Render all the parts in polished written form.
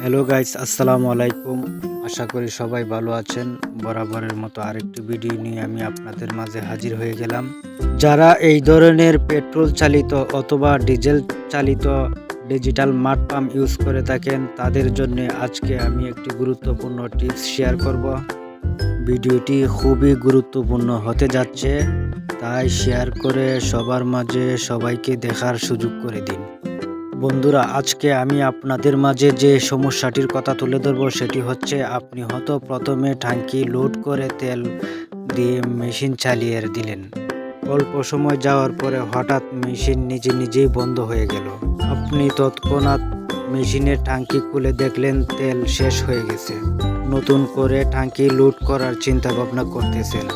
Hello guys, আসসালামু আলাইকুম। আশা করি সবাই ভালো আছেন। বরাবরের মতো আরেকটি ভিডিও নিয়ে আমি আপনাদের মাঝে হাজির হয়ে গেলাম। যারা এই ধরনের পেট্রোল চালিত অথবা ডিজেল চালিত ডিজিটাল মাড পাম্প ইউজ করে থাকেন, তাদের জন্য আজকে আমি একটি গুরুত্বপূর্ণ টিপস শেয়ার করব। ভিডিওটি খুবই গুরুত্বপূর্ণ হতে যাচ্ছে, তাই শেয়ার করে সবার মাঝে সবাইকে দেখার সুযোগ করে দিন। বন্ধুরা, আজকে আমি আপনাদের মাঝে যে সমস্যাটির কথা তুলে ধরব সেটি হচ্ছে, আপনি হয়তো প্রথমে ট্যাঙ্কি লোড করে তেল দিয়ে মেশিন চালিয়ে দিলেন। অল্প সময় যাওয়ার পরে হঠাৎ মেশিন নিজেই বন্ধ হয়ে গেল। আপনি তৎক্ষণাৎ মেশিনের ট্যাঙ্কি খুলে দেখলেন তেল শেষ হয়ে গেছে। নতুন করে ট্যাঙ্কি লোড করার চিন্তা ভাবনা করতেছেন,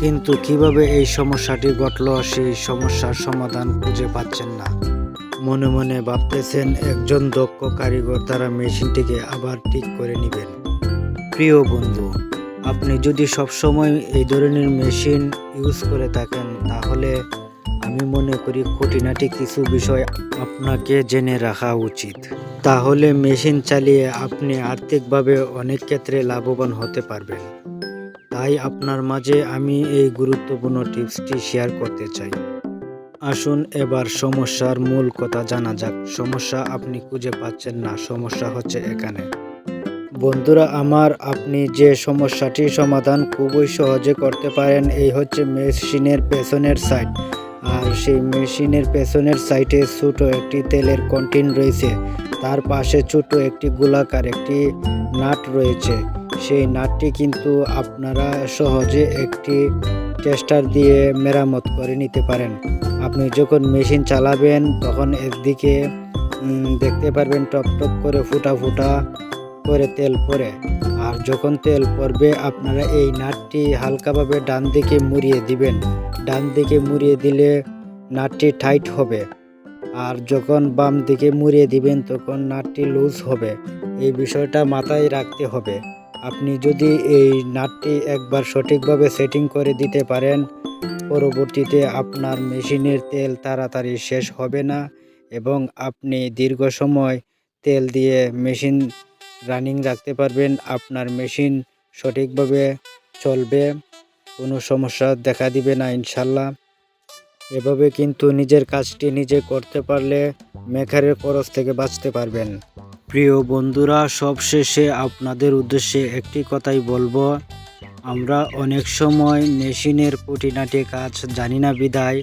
কিন্তু কিভাবে এই সমস্যাটি ঘটলো সেই সমস্যার সমাধান খুঁজে পাচ্ছেন না। মনে মনে ভাবতেছেন একজন দক্ষ কারিগর দ্বারা মেশিনটিকে আবার ঠিক করে নেবেন। প্রিয় বন্ধু, আপনি যদি সবসময় এই ধরনের মেশিন ইউজ করে থাকেন, তাহলে আমি মনে করি খুঁটিনাটি কিছু বিষয় আপনাকে জেনে রাখা উচিত। তাহলে মেশিন চালিয়ে আপনি আর্থিকভাবে অনেক ক্ষেত্রে লাভবান হতে পারবেন। তাই আপনার মাঝে আমি এই গুরুত্বপূর্ণ টিপসটি শেয়ার করতে চাই। আসুন এবার সমস্যার মূল কথা জানা যাক। সমস্যা আপনি খুঁজে পাচ্ছেন না, সমস্যা হচ্ছে এখানে। বন্ধুরা আমার, আপনি যে সমস্যাটির সমাধান খুবই সহজে করতে পারেন, এই হচ্ছে মেশিনের পেছনের সাইড। আর সেই মেশিনের পেছনের সাইডে ছোট একটি তেলের কন্টেইন রয়েছে, তার পাশে ছোট একটি গোলাকার একটি নাট রয়েছে। সেই নাটটি কিন্তু আপনারা সহজে একটি টেস্টার দিয়ে মেরামত করে নিতে পারেন। আপনি যখন মেশিন চালাবেন তখন একদিকে দেখতে পারবেন টপ টপ করে ফুটা ফুটা করে তেল পড়ে। আর যখন তেল পড়বে, আপনারা এই নাটটি হালকাভাবে ডান দিকে মুড়িয়ে দিবেন। ডান দিকে মুড়িয়ে দিলে নাটটি টাইট হবে, আর যখন বাম দিকে মুড়িয়ে দিবেন তখন নাটটি লুজ হবে। এই বিষয়টা মাথায় রাখতে হবে। আপনি যদি এই নাটটি একবার সঠিকভাবে সেটিং করে দিতে পারেন, পরবর্তীতে আপনার মেশিনের তেল তাড়াতাড়ি শেষ হবে না এবং আপনি দীর্ঘ সময় তেল দিয়ে মেশিন রানিং রাখতে পারবেন। আপনার মেশিন সঠিকভাবে চলবে, কোনো সমস্যা দেখা দিবে না ইনশাল্লাহ। এভাবে কিন্তু নিজের কাজটি নিজে করতে পারলে মেকারের খরচ থেকে বাঁচতে পারবেন। প্রিয় বন্ধুরা, সবশেষে আপনাদের উদ্দেশ্যে একটি কথাই বলবো, আমরা অনেক সময় মেশিনের খুঁটিনাটি কাজ জানি না বিধায়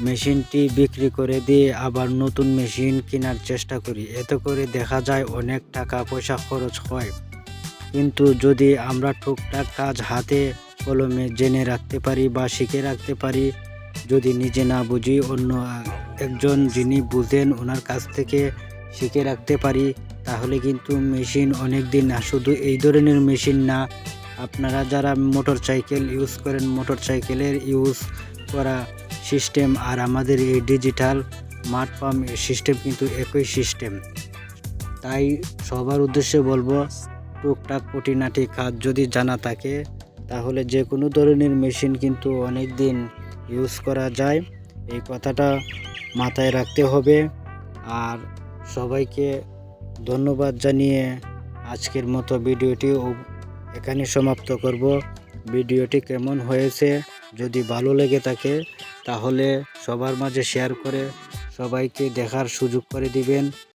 মেশিনটি বিক্রি করে দিয়ে আবার নতুন মেশিন কেনার চেষ্টা করি। এতে করে দেখা যায় অনেক টাকা পয়সা খরচ হয়। কিন্তু যদি আমরা টুকটাক কাজ হাতে কলমে জেনে রাখতে পারি বা শিখে রাখতে পারি, যদি নিজে না বুঝি অন্য একজন যিনি বুঝেন ওনার কাছ থেকে শিখে রাখতে পারি, তাহলে কিন্তু মেশিন অনেক দিন, শুধু এই ধরনের মেশিন না, আপনারা যারা মোটর সাইকেল ইউজ করেন, মোটর সাইকেলের ইউজ করা সিস্টেম আর আমাদের এই ডিজিটাল মাড পাম্প সিস্টেম কিন্তু একই সিস্টেম। তাই সবার উদ্দেশ্যে বলবো, টুকটাক খুঁটিনাটি কাজ যদি জানা থাকে, তাহলে যে কোনো ধরনের মেশিন কিন্তু অনেক দিন ইউজ করা যায়। এই কথাটা মাথায় রাখতে হবে। আর সবাইকে ধন্যবাদ জানিয়ে আজকের মতো ভিডিওটি এখানে সমাপ্ত করব। ভিডিওটি কেমন হয়েছে যদি ভালো লেগে থাকে, তাহলে সবার মাঝে শেয়ার করে সবাইকে দেখার সুযোগ করে দিবেন।